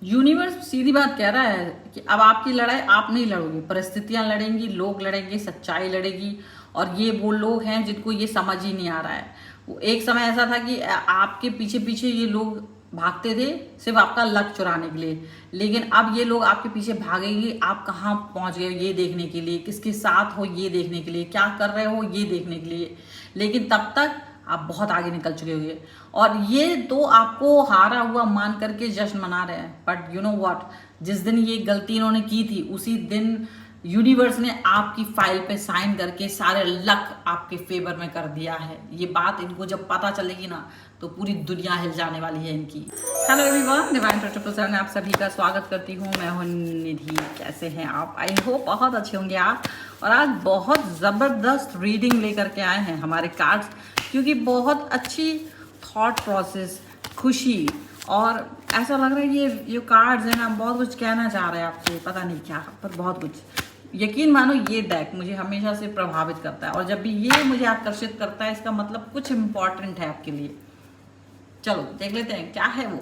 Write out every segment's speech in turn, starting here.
Universe सीधी बात कह रहा है कि अब आपकी लड़ाई आप नहीं लड़ोगे, परिस्थितियां लड़ेंगी, लोग लड़ेंगे, सच्चाई लड़ेगी। और ये वो लोग हैं जिनको ये समझ ही नहीं आ रहा है। वो एक समय ऐसा था कि आपके पीछे पीछे ये लोग भागते थे सिर्फ आपका लक चुराने के लिए, लेकिन अब ये लोग आपके पीछे भागेंगे आप कहाँ पहुंच गए ये देखने के लिए, किसके साथ हो ये देखने के लिए, क्या कर रहे हो ये देखने के लिए। लेकिन तब तक आप बहुत आगे निकल चुके होंगे और ये तो आपको हारा हुआ मान करके जश्न मना रहे हैं। बट यू नो व्हाट, जिस दिन ये गलती इन्होंने की थी उसी दिन यूनिवर्स ने आपकी फाइल पे साइन करके सारे लक आपके फेवर में कर दिया है। ये बात इनको जब पता चलेगी ना तो पूरी दुनिया हिल जाने वाली है इनकी। हेलो एवरीवन, डिवाइन 777 में आप सभी का स्वागत करती हूँ। मैं हूँ निधि। कैसे हैं आप? आई होप बहुत अच्छे होंगे आप। और आज बहुत ज़बरदस्त रीडिंग लेकर के आए हैं हमारे कार्ड्स, क्योंकि बहुत अच्छी थॉट प्रोसेस, खुशी और ऐसा लग रहा है ये जो कार्ड्स है ना बहुत कुछ कहना चाह रहे हैं आपसे, पता नहीं क्या, पर बहुत कुछ। यकीन मानो ये डेक मुझे हमेशा से प्रभावित करता है और जब भी ये मुझे आकर्षित करता है इसका मतलब कुछ इम्पोर्टेंट है आपके लिए। चलो देख लेते हैं क्या है वो।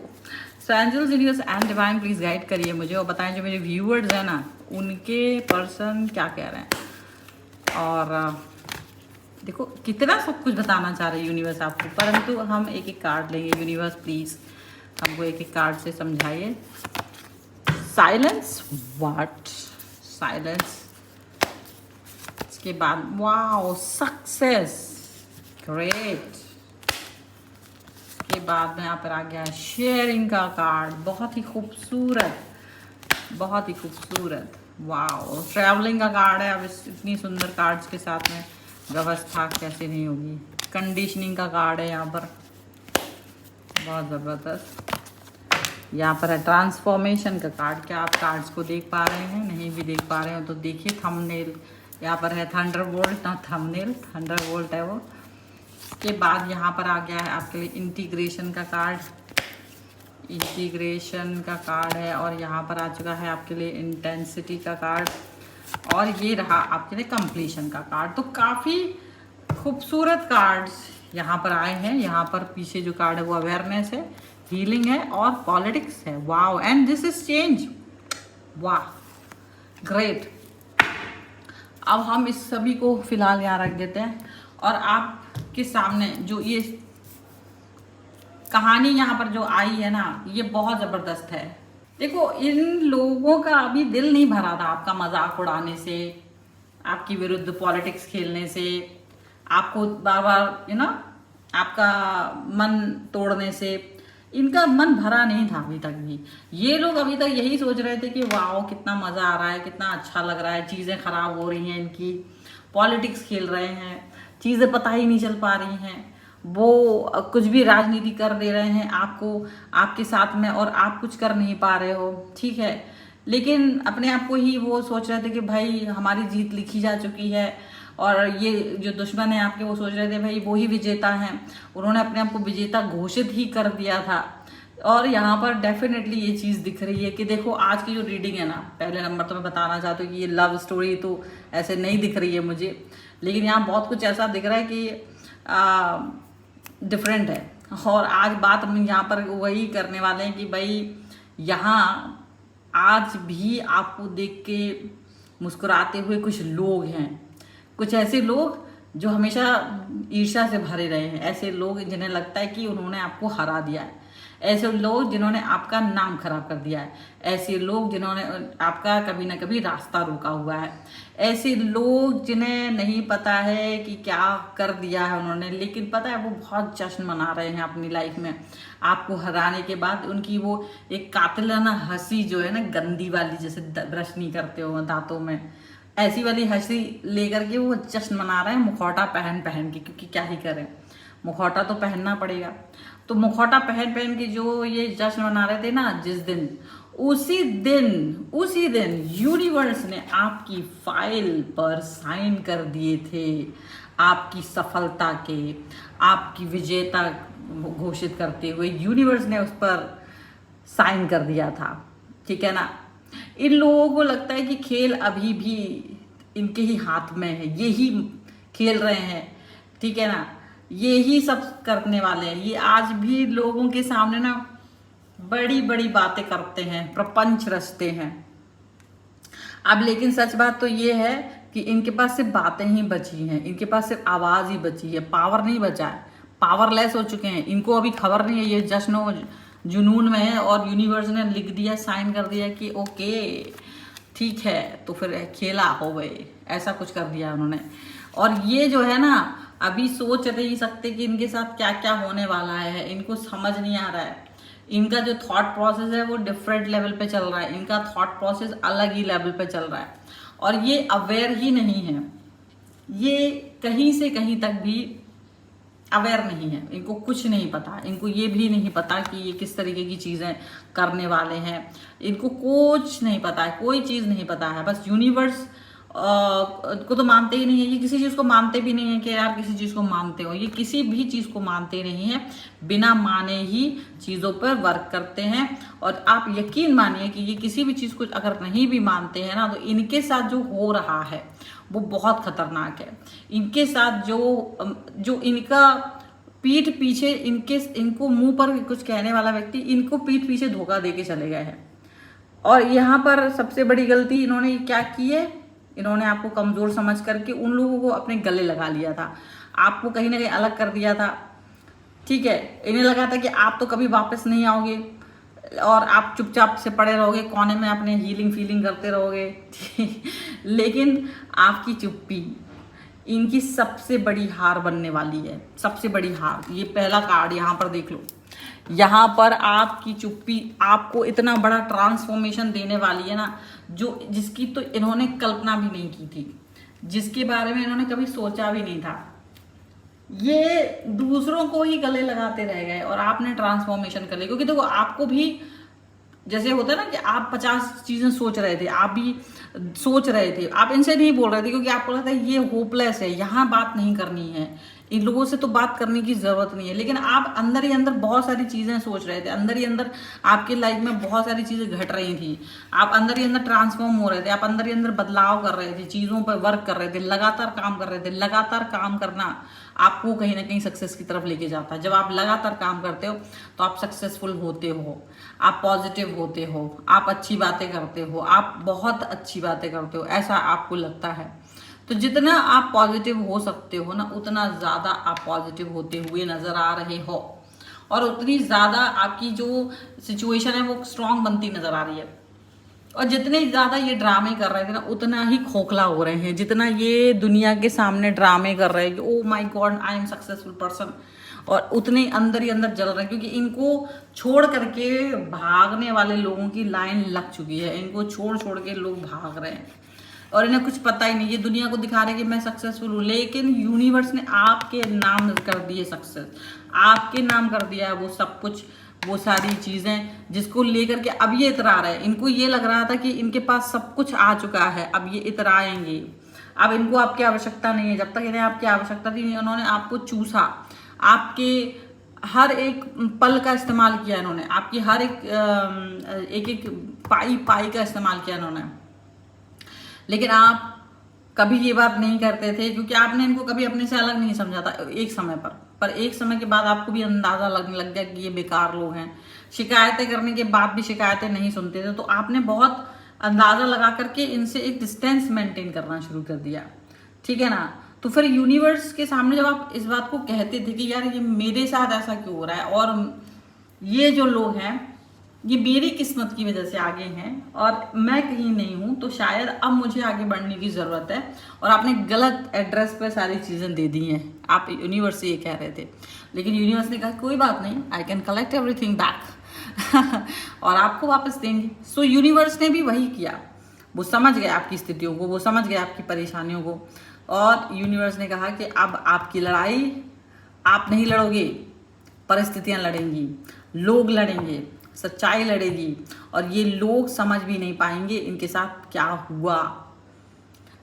So angels, universe and divine please guide करिए मुझे और बताएं जो मेरे व्यूअर्स हैं ना उनके पर्सन क्या कह रहे हैं। और देखो कितना सब कुछ बताना चाह रहे हैं यूनिवर्स आपको, परंतु हम एक एक कार्ड लेंगे। यूनिवर्स प्लीज हमको एक एक कार्ड से समझाइए। Silence, what? साइलेंस। इसके बाद वाओ, सक्सेस, ग्रेट। के बाद में यहाँ पर आ गया शेयरिंग का कार्ड, बहुत ही खूबसूरत, बहुत ही खूबसूरत। वाओ, ट्रैवलिंग का कार्ड है। अब इतनी सुंदर कार्ड्स के साथ में व्यवस्था कैसे नहीं होगी। कंडीशनिंग का कार्ड है यहाँ पर, बहुत ज़बरदस्त। यहाँ पर है ट्रांसफॉर्मेशन का कार्ड। क्या आप कार्ड्स को देख पा रहे हैं? नहीं भी देख पा रहे हो तो देखिए थंबनेल। यहाँ पर है थंडरबोल्ट, ना थंबनेल, थंडरबोल्ट है वो। के बाद यहाँ पर आ गया है आपके लिए इंटीग्रेशन का कार्ड, इंटीग्रेशन का कार्ड है। और यहाँ पर आ चुका है आपके लिए इंटेंसिटी का कार्ड और ये रहा आपके लिए कंप्लीशन का कार्ड। तो काफ़ी खूबसूरत कार्ड्स यहाँ पर आए हैं। यहाँ पर पीछे जो कार्ड है वो अवेयरनेस है, हीलिंग है और पॉलिटिक्स है। Wow, and this is change. वाह, ग्रेट। अब हम इस सभी को फिलहाल यहाँ रख देते हैं और आपके सामने जो ये कहानी यहाँ पर जो आई है ना ये बहुत ज़बरदस्त है। देखो इन लोगों का अभी दिल नहीं भरा था आपका मजाक उड़ाने से, आपकी विरुद्ध पॉलिटिक्स खेलने से, आपको बार बार आपका मन तोड़ने से। इनका मन भरा नहीं था अभी तक भी। ये लोग अभी तक यही सोच रहे थे कि वाओ कितना मज़ा आ रहा है, कितना अच्छा लग रहा है, चीज़ें ख़राब हो रही हैं इनकी, पॉलिटिक्स खेल रहे हैं, चीज़ें पता ही नहीं चल पा रही हैं, वो कुछ भी राजनीति कर दे रहे हैं आपको, आपके साथ में, और आप कुछ कर नहीं पा रहे हो। ठीक है, लेकिन अपने आप को ही वो सोच रहे थे कि भाई हमारी जीत लिखी जा चुकी है और ये जो दुश्मन है आपके वो सोच रहे थे भाई वो ही विजेता हैं। उन्होंने अपने आप को विजेता घोषित ही कर दिया था। और यहाँ पर डेफिनेटली ये चीज़ दिख रही है कि देखो आज की जो रीडिंग है ना, पहले नंबर तो मैं बताना चाहती हूँ कि ये लव स्टोरी तो ऐसे नहीं दिख रही है मुझे, लेकिन यहाँ बहुत कुछ ऐसा दिख रहा है कि डिफरेंट है। और आज बात हम यहाँ पर वही करने वाले हैं कि भाई यहाँ आज भी आपको देख के मुस्कुराते हुए कुछ लोग हैं, कुछ ऐसे लोग जो हमेशा ईर्ष्या से भरे रहे हैं, ऐसे लोग जिन्हें लगता है कि उन्होंने आपको हरा दिया है, ऐसे लोग जिन्होंने आपका नाम खराब कर दिया है, ऐसे लोग जिन्होंने आपका कभी ना कभी रास्ता रोका हुआ है, ऐसे लोग जिन्हें नहीं पता है कि क्या कर दिया है उन्होंने, लेकिन पता है वो बहुत जश्न मना रहे हैं अपनी लाइफ में आपको हराने के बाद। उनकी वो एक कातिलाना हंसी जो है ना, गंदी वाली, जैसे ब्रश नहीं करते हो दांतों में, ऐसी वाली हंसी लेकर के वो जश्न मना रहे हैं मुखौटा पहन पहन के, क्योंकि क्या ही करें, मुखौटा तो पहनना पड़ेगा। तो मुखौटा पहन पहन के जो ये जश्न मना रहे थे ना जिस दिन, उसी दिन यूनिवर्स ने आपकी फाइल पर साइन कर दिए थे, आपकी सफलता के, आपकी विजेता घोषित करते हुए यूनिवर्स ने उस पर साइन कर दिया था। ठीक है ना। इन लोगों को लगता है कि खेल अभी भी इनके ही हाथ में है, ये ही खेल रहे हैं। ठीक है ना, ये ही सब करने वाले हैं। ये आज भी लोगों के सामने ना बड़ी बड़ी बातें करते हैं, प्रपंच रचते हैं। अब लेकिन सच बात तो ये है कि इनके पास सिर्फ बातें ही बची हैं, इनके पास सिर्फ आवाज ही बची है, पावर नहीं बचा है, पावरलेस हो चुके हैं। इनको अभी खबर नहीं है, ये जश्न जुनून में है और यूनिवर्स ने लिख दिया, साइन कर दिया कि ओके ठीक है, तो फिर खेला हो गए, ऐसा कुछ कर दिया उन्होंने। और ये जो है ना, अभी सोच नहीं सकते कि इनके साथ क्या क्या होने वाला है, इनको समझ नहीं आ रहा है। इनका जो थॉट प्रोसेस है वो डिफरेंट लेवल पे चल रहा है, इनका थॉट प्रोसेस अलग ही लेवल पे चल रहा है और ये अवेयर ही नहीं है, ये कहीं से कहीं तक भी अवेयर नहीं है, इनको कुछ नहीं पता, इनको ये भी नहीं पता कि ये किस तरीके की चीजें करने वाले हैं, इनको कुछ नहीं पता है, कोई चीज नहीं पता है। बस यूनिवर्स को तो मानते ही नहीं है, ये किसी चीज को मानते भी नहीं है कि यार किसी चीज को मानते हो, ये किसी भी चीज को मानते नहीं है, बिना माने ही चीजों पर वर्क करते हैं। और आप यकीन मानिए कि ये किसी भी चीज को अगर नहीं भी मानते हैं ना, तो इनके साथ जो हो रहा है वो बहुत खतरनाक है। इनके साथ जो इनका पीठ पीछे इनको मुंह पर कुछ कहने वाला व्यक्ति इनको पीठ पीछे धोखा दे के चले गए हैं। और यहाँ पर सबसे बड़ी गलती इन्होंने क्या की है, इन्होंने आपको कमजोर समझ करके उन लोगों को अपने गले लगा लिया था, आपको कहीं ना कहीं अलग कर दिया था। ठीक है, इन्हें लगा था कि आप तो कभी वापस नहीं आओगे और आप चुपचाप से पड़े रहोगे कोने में, अपने हीलिंग फीलिंग करते रहोगे। लेकिन आपकी चुप्पी इनकी सबसे बड़ी हार बनने वाली है, सबसे बड़ी हार। ये पहला कार्ड यहाँ पर देख लो, यहाँ पर आपकी चुप्पी आपको इतना बड़ा ट्रांसफॉर्मेशन देने वाली है ना, जो जिसकी तो इन्होंने कल्पना भी नहीं की थी, जिसके बारे में इन्होंने कभी सोचा भी नहीं था। ये दूसरों को ही गले लगाते रह गए और आपने ट्रांसफॉर्मेशन कर ली। क्योंकि देखो आपको भी जैसे होता है ना कि आप 50 चीजें सोच रहे थे, आप भी सोच रहे थे, आप इनसे नहीं बोल रहे थे क्योंकि आपको लगता है ये होपलेस है, यहाँ बात नहीं करनी है, इन लोगों से तो बात करने की जरूरत नहीं है। लेकिन आप अंदर ही अंदर बहुत सारी चीजें सोच रहे थे, अंदर ही अंदर आपके लाइफ में बहुत सारी चीजें घट रही थी, आप अंदर ही अंदर ट्रांसफॉर्म हो रहे थे, आप अंदर ही अंदर बदलाव कर रहे थे, चीजों पर वर्क कर रहे थे, लगातार काम कर रहे थे। लगातार काम करना आपको कहीं ना कहीं सक्सेस की तरफ लेके जाता है। जब आप लगातार काम करते हो तो आप सक्सेसफुल होते हो, आप पॉजिटिव होते हो, आप अच्छी बातें करते हो, आप बहुत अच्छी बातें करते हो, ऐसा आपको लगता है। तो जितना आप पॉजिटिव हो सकते हो ना, उतना ज्यादा आप पॉजिटिव होते हुए नजर आ रहे हो और उतनी ज्यादा आपकी जो सिचुएशन है वो स्ट्रांग बनती नजर आ रही है। और जितने ज्यादा ये ड्रामे कर रहे थे ना, उतना ही खोखला हो रहे हैं। जितना ये दुनिया के सामने ड्रामे कर रहे हैं कि oh my God I am successful person, और उतने अंदर ही अंदर जल रहे हैं, क्योंकि इनको छोड़ करके भागने वाले लोगों की लाइन लग चुकी है। इनको छोड़ छोड़ के लोग भाग रहे हैं और इन्हें कुछ पता ही नहीं। ये दुनिया को दिखा रहे हैं कि मैं सक्सेसफुल हूँ, लेकिन यूनिवर्स ने आपके नाम कर दिए सक्सेस, आपके नाम कर दिया है वो सब कुछ, वो सारी चीजें जिसको लेकर के अब ये इतरा रहे हैं। इनको ये लग रहा था कि इनके पास सब कुछ आ चुका है, अब ये इतराएंगे, अब इनको आपकी आवश्यकता नहीं है। जब तक इन्हें आपकी आवश्यकता थी, उन्होंने आपको चूसा, आपके हर एक पल का इस्तेमाल किया इन्होंने, आपकी हर एक एक पाई पाई का इस्तेमाल किया इन्होंने। लेकिन आप कभी ये बात नहीं करते थे क्योंकि आपने इनको कभी अपने से अलग नहीं समझा था एक समय पर एक समय के बाद आपको भी अंदाजा लगने लग गया कि ये बेकार लोग हैं। शिकायतें करने के बाद भी शिकायतें नहीं सुनते थे, तो आपने बहुत अंदाजा लगा करके इनसे एक डिस्टेंस मेंटेन करना शुरू कर दिया। ठीक है ना, तो फिर यूनिवर्स के सामने जब आप इस बात को कहते थे कि यार ये मेरे साथ ऐसा क्यों हो रहा है, और ये जो लोग हैं ये मेरी किस्मत की वजह से आगे हैं और मैं कहीं नहीं हूं, तो शायद अब मुझे आगे बढ़ने की जरूरत है। और आपने गलत एड्रेस पे सारी चीजें दे दी हैं, आप यूनिवर्स से ये कह रहे थे, लेकिन यूनिवर्स ने कहा कोई बात नहीं, I can collect everything back और आपको वापस देंगे। सो यूनिवर्स ने भी वही किया, वो समझ गए आपकी स्थितियों को, वो समझ गए आपकी परेशानियों को, और यूनिवर्स ने कहा कि अब आपकी लड़ाई आप नहीं लड़ोगे, परिस्थितियां लड़ेंगी, लोग लड़ेंगे, सच्चाई लड़ेगी, और ये लोग समझ भी नहीं पाएंगे इनके साथ क्या हुआ।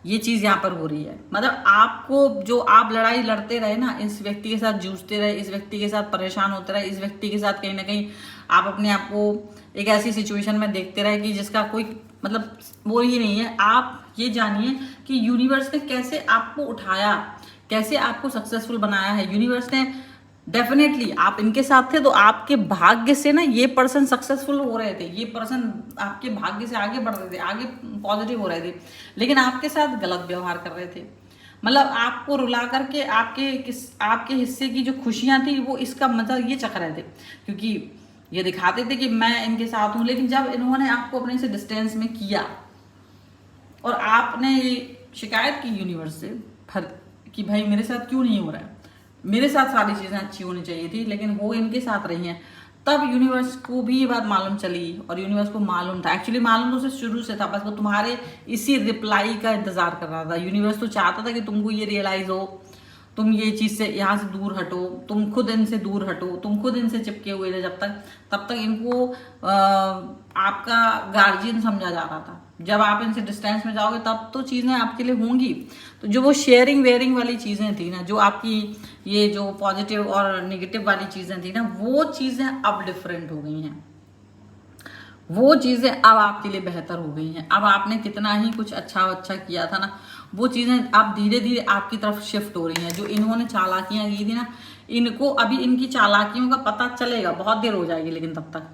ये चीज यहाँ पर हो रही है, मतलब आपको जो आप लड़ाई लड़ते रहे ना, इस व्यक्ति के साथ जूझते रहे, इस व्यक्ति के साथ परेशान होते रहे, इस व्यक्ति के साथ कहीं ना कहीं आप अपने आप को एक ऐसी सिचुएशन में देखते रहे कि जिसका कोई मतलब वो ही नहीं है। आप ये जानिए कि यूनिवर्स ने कैसे आपको उठाया, कैसे आपको सक्सेसफुल बनाया है। यूनिवर्स ने डेफिनेटली आप इनके साथ थे तो आपके भाग्य से ना ये पर्सन सक्सेसफुल हो रहे थे, ये पर्सन आपके भाग्य से आगे बढ़ रहे थे, आगे पॉजिटिव हो रहे थे, लेकिन आपके साथ गलत व्यवहार कर रहे थे। मतलब आपको रुला करके आपके हिस्से की जो खुशियां थी वो इसका मतलब ये चख रहे थे, क्योंकि ये दिखाते थे कि मैं इनके साथ हूं, लेकिन जब इन्होंने आपको अपने से डिस्टेंस में किया और आपने ये शिकायत की यूनिवर्स से कि भाई मेरे साथ क्यों नहीं हो रहा है, मेरे साथ सारी चीजें अच्छी होनी चाहिए थी लेकिन वो इनके साथ रही हैं, तब यूनिवर्स को भी ये बात मालूम चली और यूनिवर्स को मालूम था, एक्चुअली मालूम तो उसे शुरू से था, बस वो तुम्हारे इसी रिप्लाई का इंतजार कर रहा था। यूनिवर्स तो चाहता था कि तुमको ये रियलाइज हो, तुम ये चीज से यहाँ से दूर हटो, तुम खुद इनसे दूर हटो, तुम खुद इनसे चिपके हुए थे तब तक इनको आपका गार्जियन समझा जा रहा था। जब आप इनसे डिस्टेंस में जाओगे तब तो चीजें आपके लिए होंगी। तो जो वो शेयरिंग वेयरिंग वाली चीजें थी ना, जो आपकी ये जो पॉजिटिव और नेगेटिव वाली चीजें थी ना, वो चीजें अब डिफरेंट हो गई हैं, वो चीजें अब आपके लिए बेहतर हो गई हैं। अब आपने कितना ही कुछ अच्छा किया था ना, वो चीजें अब धीरे धीरे आपकी तरफ शिफ्ट हो रही हैं। जो इन्होंने चालाकियां की थी ना, इनको अभी इनकी चालाकियों का पता चलेगा, बहुत देर हो जाएगी, लेकिन तब तक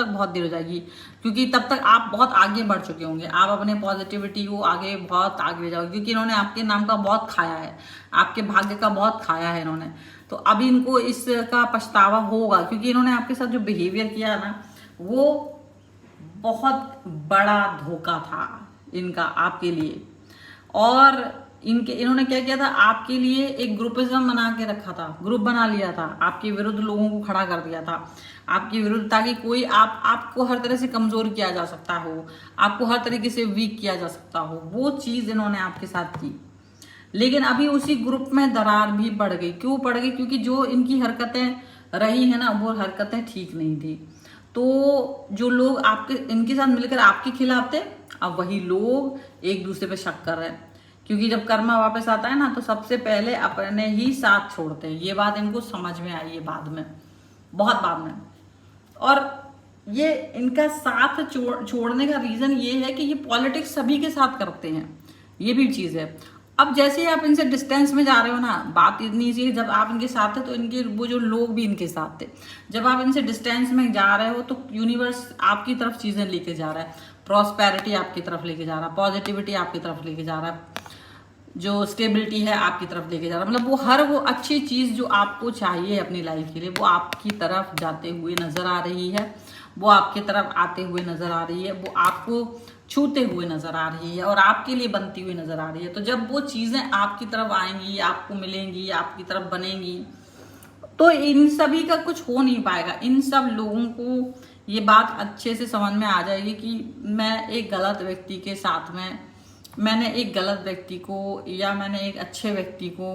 बहुत देर हो जाएगी, क्योंकि तब तक आप बहुत आगे बढ़ चुके होंगे, आप अपने पॉजिटिविटी को आगे बहुत आगे ले जाओगे, क्योंकि इन्होंने आपके नाम का बहुत खाया है, आपके भाग्य का बहुत खाया है इन्होंने। तो अब इनको इसका पछतावा होगा, क्योंकि इन्होंने आपके साथ जो बिहेवियर किया ना, वो बहुत बड़ा धोखा था इनका आपके लिए। और इन्होंने क्या किया था, आपके लिए एक ग्रुपिज्म बना के रखा था, ग्रुप बना लिया था, आपके विरुद्ध लोगों को खड़ा कर दिया था आपके विरुद्ध, ताकि कोई आपको हर तरह से कमजोर किया जा सकता हो, आपको हर तरीके से वीक किया जा सकता हो। वो चीज इन्होंने आपके साथ की, लेकिन अभी उसी ग्रुप में दरार भी पड़ गई। क्यों पड़ गई? क्योंकि जो इनकी हरकतें रही है ना, वो हरकतें ठीक नहीं थी। तो जो लोग इनके साथ मिलकर आपके खिलाफ थे, अब वही लोग एक दूसरे पे शक कर रहे हैं, क्योंकि जब कर्मा वापस आता है ना, तो सबसे पहले अपने ही साथ छोड़ते हैं। ये बात इनको समझ में आई है बाद में, बहुत बाद में। और ये इनका साथ छोड़ने का रीजन ये है कि ये पॉलिटिक्स सभी के साथ करते हैं, ये भी चीज है। अब जैसे ही आप इनसे डिस्टेंस में जा रहे हो ना, बात इतनी सी, जब आप इनके साथ थे तो इनके वो जो लोग भी इनके साथ थे, जब आप इनसे डिस्टेंस में जा रहे हो तो यूनिवर्स आपकी तरफ चीजें लेके जा रहा है, प्रॉस्पेरिटी आपकी तरफ लेके जा रहा है, पॉजिटिविटी आपकी तरफ लेके जा रहा है, जो स्टेबिलिटी है आपकी तरफ लेके जा रहा है। मतलब वो अच्छी चीज जो आपको चाहिए अपनी लाइफ के लिए, वो आपकी तरफ जाते हुए नजर आ रही है, वो आपकी तरफ आते हुए नजर आ रही है, वो आपको छूते हुए नजर आ रही है और आपके लिए बनती हुई नजर आ रही है। तो जब वो चीजें आपकी तरफ आएंगी, आपको मिलेंगी, आपकी तरफ बनेंगी, तो इन सभी का कुछ हो नहीं पाएगा। इन सब लोगों को ये बात अच्छे से समझ में आ जाएगी कि मैं एक गलत व्यक्ति के साथ में, मैंने एक गलत व्यक्ति को या मैंने एक अच्छे व्यक्ति को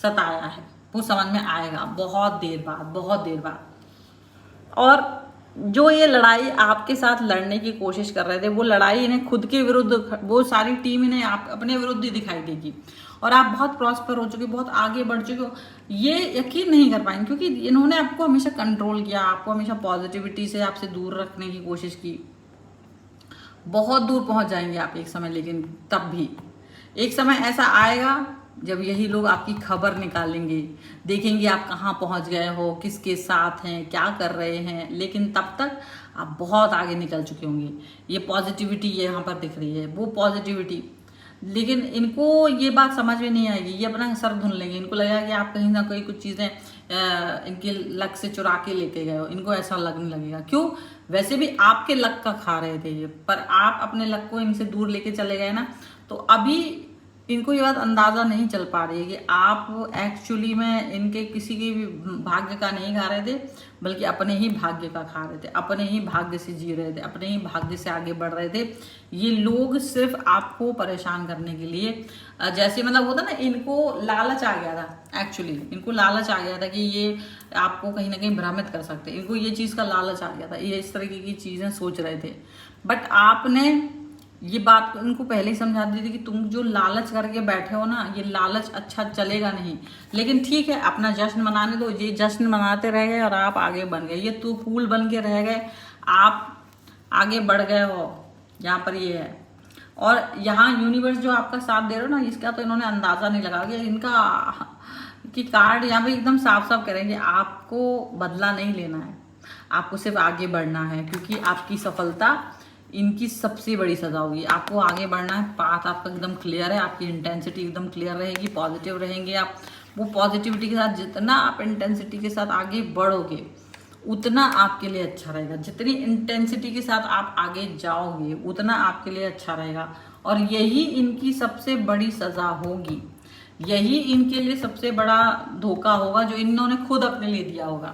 सताया है, वो समझ में आएगा बहुत देर बाद, बहुत देर बाद। और जो ये लड़ाई आपके साथ लड़ने की कोशिश कर रहे थे, वो लड़ाई इन्हें खुद के विरुद्ध, वो सारी टीम इन्हें अपने विरुद्ध ही दिखाई देगी। और आप बहुत प्रॉस्पर हो चुके, बहुत आगे बढ़ चुके हो, ये यकीन नहीं कर पाएंगे, क्योंकि इन्होंने आपको हमेशा कंट्रोल किया, आपको हमेशा पॉजिटिविटी से आपसे दूर रखने की कोशिश की। बहुत दूर पहुंच जाएंगे आप एक समय, लेकिन तब भी एक समय ऐसा आएगा जब यही लोग आपकी खबर निकालेंगे, देखेंगे आप कहाँ पहुंच गए हो, किसके साथ हैं, क्या कर रहे हैं, लेकिन तब तक आप बहुत आगे निकल चुके होंगे। ये पॉजिटिविटी यहाँ पर दिख रही है, वो पॉजिटिविटी, लेकिन इनको ये बात समझ में नहीं आएगी, ये अपना सर धुन लेंगे। इनको लगेगा कि आप कहीं ना कहीं कुछ चीज़ें इनके लक से चुरा के लेके गए हो, इनको ऐसा लगने लगेगा। क्यों? वैसे भी आपके लक का खा रहे थे ये, पर आप अपने लक को इनसे दूर लेके चले गए ना, तो अभी इनको ये बात अंदाजा नहीं चल पा रही है कि आप एक्चुअली में इनके किसी के भी भाग्य का नहीं खा रहे थे, बल्कि अपने ही भाग्य का खा रहे थे, अपने ही भाग्य से जी रहे थे, अपने ही भाग्य से आगे बढ़ रहे थे। ये लोग सिर्फ आपको परेशान करने के लिए, जैसे मतलब होता ना, इनको लालच आ गया था, एक्चुअली इनको लालच आ गया था कि ये आपको कहीं ना कहीं भ्रमित कर सकते, इनको ये चीज़ का लालच आ गया था, ये इस तरीके की चीज़ें सोच रहे थे। बट आपने ये बात इनको पहले ही समझा दी थी कि तुम जो लालच करके बैठे हो ना, ये लालच अच्छा चलेगा नहीं। लेकिन ठीक है, अपना जश्न मनाने दो। ये जश्न मनाते रह गए और आप आगे बन गए, ये तो फूल बन के रह गए, आप आगे बढ़ गए हो। यहाँ पर ये है, और यहाँ यूनिवर्स जो आपका साथ दे रहे हो ना, इसका तो इन्होंने अंदाजा नहीं लगा कि इनका कि कार्ड यहाँ पे एकदम साफ साफ करेंगे, आपको बदला नहीं लेना है, आपको सिर्फ आगे बढ़ना है, क्योंकि आपकी सफलता इनकी सबसे बड़ी सजा होगी। आपको आगे बढ़ना है, पाथ आपका एकदम क्लियर है, आपकी इंटेंसिटी एकदम क्लियर रहेगी, पॉजिटिव रहेंगे आप। वो पॉजिटिविटी के साथ जितना आप इंटेंसिटी के साथ आगे बढ़ोगे उतना आपके लिए अच्छा रहेगा। जितनी इंटेंसिटी के साथ आप आगे जाओगे उतना आपके लिए अच्छा रहेगा। और यही इनकी सबसे बड़ी सजा होगी, यही इनके लिए सबसे बड़ा धोखा होगा जो इन्होंने खुद अपने लिए दिया होगा।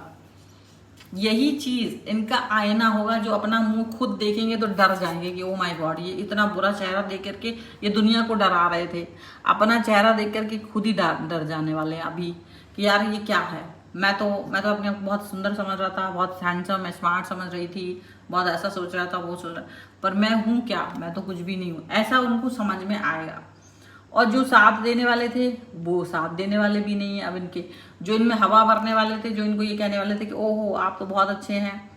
यही चीज इनका आईना होगा, जो अपना मुंह खुद देखेंगे तो डर जाएंगे कि ओ माय गॉड, ये इतना बुरा चेहरा देख करके ये दुनिया को डरा रहे थे, अपना चेहरा देख करके खुद ही डर जाने वाले हैं अभी कि यार ये क्या है। मैं तो अपने आप को बहुत सुंदर समझ रहा था, बहुत हैंडसम स्मार्ट समझ रही थी, बहुत ऐसा सोच रहा था, वो सोच रहा, पर मैं हूँ क्या, मैं तो कुछ भी नहीं हूँ, ऐसा उनको समझ में आएगा। और जो साथ देने वाले थे वो साथ देने वाले भी नहीं है अब इनके, जो इनमें हवा भरने वाले थे, जो इनको ये कहने वाले थे कि ओहो आप तो बहुत अच्छे हैं,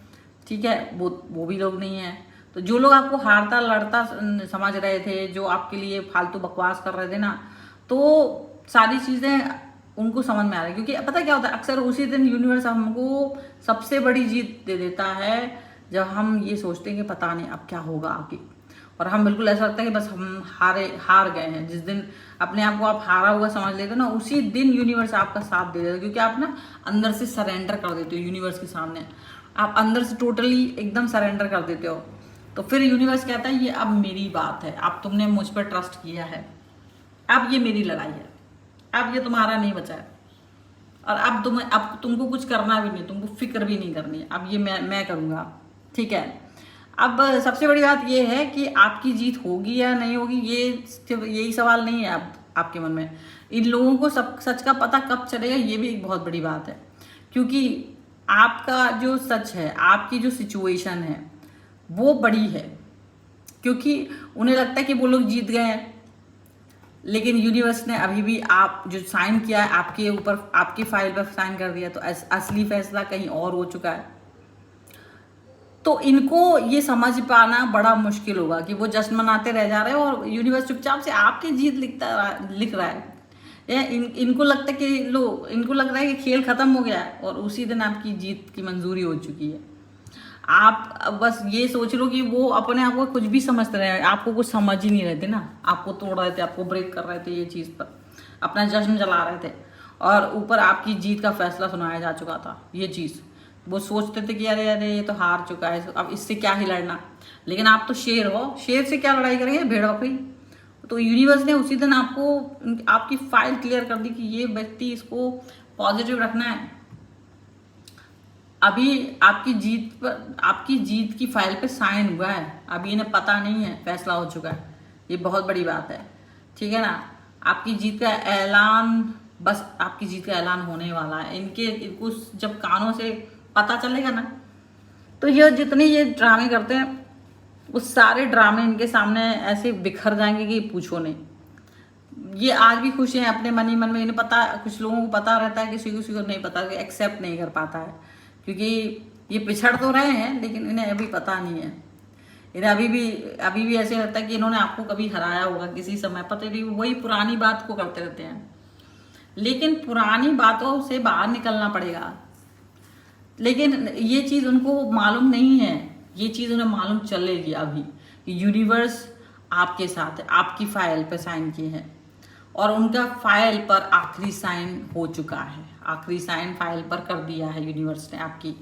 ठीक है, वो भी लोग नहीं है। तो जो लोग आपको हारता लड़ता समझ रहे थे, जो आपके लिए फालतू बकवास कर रहे थे ना, तो सारी चीजें उनको समझ में आ रही है। क्योंकि पता क्या होता है, अक्सर उसी दिन यूनिवर्स हमको सबसे बड़ी जीत दे देता है जब हम ये सोचते हैं कि पता नहीं अब क्या होगा आगे, और हम बिल्कुल ऐसा लगता है कि बस हम हार गए हैं। जिस दिन अपने आप को आप हारा हुआ समझ लेते हो ना, उसी दिन यूनिवर्स आपका साथ दे देता है, क्योंकि आप ना अंदर से सरेंडर कर देते हो यूनिवर्स के सामने, आप अंदर से टोटली एकदम सरेंडर कर देते हो। तो फिर यूनिवर्स कहता है ये अब मेरी बात है, अब तुमने मुझ पर ट्रस्ट किया है, अब ये मेरी लड़ाई है, अब ये तुम्हारा नहीं बचा है, और अब तुमको कुछ करना भी नहीं, तुमको फिक्र भी नहीं करनी, अब ये मैं करूँगा, ठीक है। अब सबसे बड़ी बात ये है कि आपकी जीत होगी या नहीं होगी, यही सवाल नहीं है अब आपके मन में। इन लोगों को सच का पता कब चलेगा ये भी एक बहुत बड़ी बात है, क्योंकि आपका जो सच है, आपकी जो सिचुएशन है वो बड़ी है, क्योंकि उन्हें लगता है कि वो लोग जीत गए हैं, लेकिन यूनिवर्स ने अभी भी आप जो साइन किया है आपके ऊपर, आपकी फाइल पर साइन कर दिया, तो असली फैसला कहीं और हो चुका है। तो इनको ये समझ पाना बड़ा मुश्किल होगा कि वो जश्न मनाते रह जा रहे हैं और यूनिवर्स चुपचाप से आपकी जीत लिख रहा है। इनको लगता है कि इनको लग रहा है कि खेल खत्म हो गया है और उसी दिन आपकी जीत की मंजूरी हो चुकी है। आप बस ये सोच लो कि वो अपने आप को कुछ भी समझते रहे, आपको कुछ समझ ही नहीं रहे थे ना, आपको तोड़ रहे थे, आपको ब्रेक कर रहे थे, ये चीज़ पर अपना जश्न जला रहे थे, और ऊपर आपकी जीत का फैसला सुनाया जा चुका था। ये चीज़ वो सोचते थे कि अरे अरे ये तो हार चुका है, अब इससे क्या ही लड़ना, लेकिन आप तो शेर हो, शेर से क्या लड़ाई करेंगे, भेड़ बकरी। तो यूनिवर्स ने उसी दिन आपकी फाइल क्लियर कर दी कि ये व्यक्ति, इसको पॉजिटिव रखना है। अभी आपकी जीत की फाइल पे साइन हुआ है, अभी इन्हें पता नहीं है, फैसला हो चुका है, ये बहुत बड़ी बात है, ठीक है ना। आपकी जीत का ऐलान, बस आपकी जीत का ऐलान होने वाला है। इनको जब कानों से पता चलेगा ना, तो ये जितने ये ड्रामे करते हैं वो सारे ड्रामे इनके सामने ऐसे बिखर जाएंगे कि पूछो नहीं। ये आज भी खुश हैं अपने मन ही मन में, इन्हें पता, कुछ लोगों को पता रहता है, किसी को नहीं पता, एक्सेप्ट नहीं कर पाता है, क्योंकि ये पिछड़ तो रहे हैं लेकिन इन्हें अभी पता नहीं है। इन्हें अभी भी ऐसे लगता है कि इन्होंने आपको कभी हराया होगा किसी समय, पता नहीं, वही पुरानी बात को करते रहते हैं। लेकिन पुरानी बातों से बाहर निकलना पड़ेगा, लेकिन ये चीज़ उनको मालूम नहीं है। ये चीज़ उन्हें मालूम चलेगी अभी कि यूनिवर्स आपके साथ है, आपकी फाइल पर साइन किए हैं, और उनका फाइल पर आखिरी साइन हो चुका है, आखिरी साइन फाइल पर कर दिया है यूनिवर्स ने आपकी।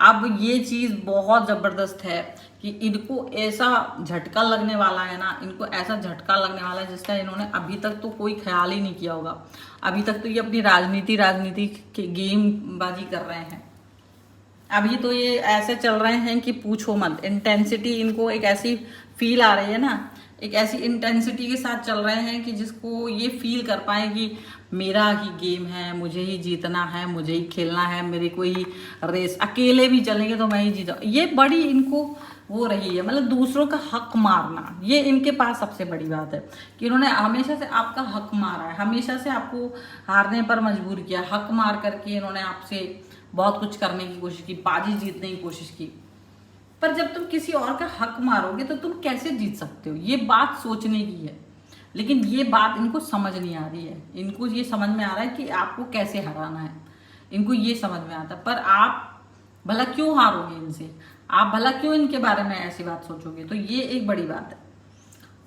अब ये चीज़ बहुत ज़बरदस्त है कि इनको ऐसा झटका लगने वाला है ना, इनको ऐसा झटका लगने वाला है जिसका इन्होंने अभी तक तो कोई ख्याल ही नहीं किया होगा। अभी तक तो ये अपनी राजनीति के गेमबाजी कर रहे हैं। अभी तो ये ऐसे चल रहे हैं कि पूछो मत, इंटेंसिटी इनको एक ऐसी फील आ रही है ना, एक ऐसी इंटेंसिटी के साथ चल रहे हैं कि जिसको ये फील कर पाए कि मेरा ही गेम है, मुझे ही जीतना है, मुझे ही खेलना है, मेरे को ही रेस, अकेले भी चलेंगे तो मैं ही जीता। ये बड़ी इनको वो रही है, मतलब दूसरों का हक मारना, ये इनके पास सबसे बड़ी बात है कि इन्होंने हमेशा से आपका हक मारा है, हमेशा से आपको हारने पर मजबूर किया, हक मार करके इन्होंने आपसे बहुत कुछ करने की कोशिश की, बाजी जीतने की कोशिश की। पर जब तुम किसी और का हक मारोगे तो तुम कैसे जीत सकते हो, ये बात सोचने की है। लेकिन ये बात इनको समझ नहीं आ रही है। इनको ये समझ में आ रहा है कि आपको कैसे हराना है, इनको ये समझ में आता है। पर आप भला क्यों हारोगे इनसे, आप भला क्यों इनके बारे में ऐसी बात सोचोगे? तो ये एक बड़ी बात है।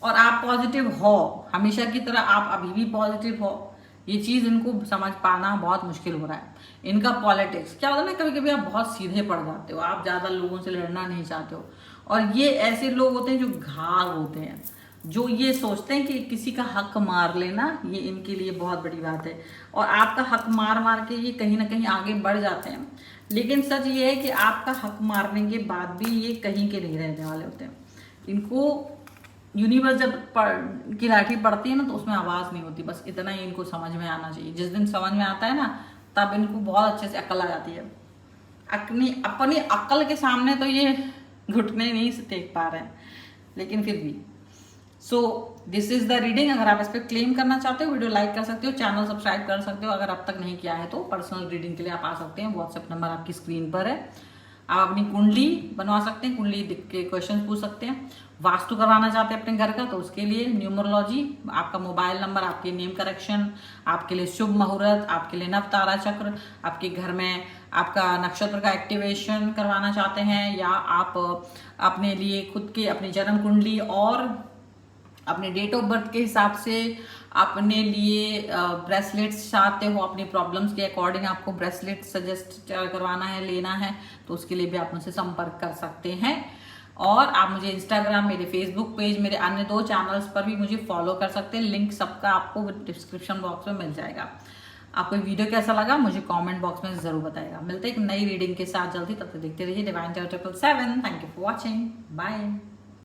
और आप पॉजिटिव हो, हमेशा की तरह आप अभी भी पॉजिटिव हो, ये चीज़ इनको समझ पाना बहुत मुश्किल हो रहा है। इनका पॉलिटिक्स क्या होता है ना, कभी कभी आप बहुत सीधे पड़ जाते हो, आप ज़्यादा लोगों से लड़ना नहीं चाहते हो। और ये ऐसे लोग होते हैं जो घाव होते हैं, जो ये सोचते हैं कि किसी का हक मार लेना ये इनके लिए बहुत बड़ी बात है। और आपका हक मार मार के ये कहीं ना कहीं आगे बढ़ जाते हैं। लेकिन सच ये है कि आपका हक मारने के बाद भी ये कहीं के नहीं रहने वाले होते हैं। इनको यूनिवर्स जब की लाठी पड़ती है ना, तो उसमें आवाज़ नहीं होती। बस इतना ही इनको समझ में आना चाहिए। जिस दिन समझ में आता है ना, तब इनको बहुत अच्छे से अकल आ जाती है। अपनी अकल के सामने तो ये घुटने नहीं से टेक पा रहे हैं, लेकिन फिर भी। So this is the reading. अगर आप इस पर क्लेम करना चाहते हो, वीडियो लाइक कर सकते हो, चैनल सब्सक्राइब कर सकते हो। अगर अब तक नहीं किया है तो पर्सनल रीडिंग के लिए आप आ सकते हैं, व्हाट्सएप नंबर आपकी स्क्रीन पर है। आप अपनी कुंडली बनवा सकते हैं, कुंडली देख के क्वेश्चन पूछ सकते हैं। वास्तु करवाना चाहते हैं अपने घर का, तो उसके लिए न्यूमरोलॉजी, आपका मोबाइल नंबर, आपके नेम करेक्शन, आपके लिए शुभ मुहूर्त, आपके लिए नव तारा चक्र, आपके घर में आपका नक्षत्र का एक्टिवेशन करवाना चाहते हैं, या आप अपने लिए खुद के अपनी जन्म कुंडली और अपने डेट ऑफ बर्थ के हिसाब से अपने लिए ब्रेसलेट्स चाहते हो, अपनी प्रॉब्लम्स के अकॉर्डिंग आपको ब्रेसलेट सजेस्ट करवाना है, लेना है, तो उसके लिए भी आप मुझसे संपर्क कर सकते हैं। और आप मुझे इंस्टाग्राम, मेरे फेसबुक पेज, मेरे अन्य 2 चैनल्स पर भी मुझे फॉलो कर सकते हैं। लिंक सबका आपको डिस्क्रिप्शन बॉक्स में मिल जाएगा। आपको वीडियो कैसा लगा मुझे कमेंट बॉक्स में जरूर बताएगा। मिलते हैं एक नई रीडिंग के साथ जल्दी, तब तक देखते रहिए Divine 777। Thank you for watching, bye.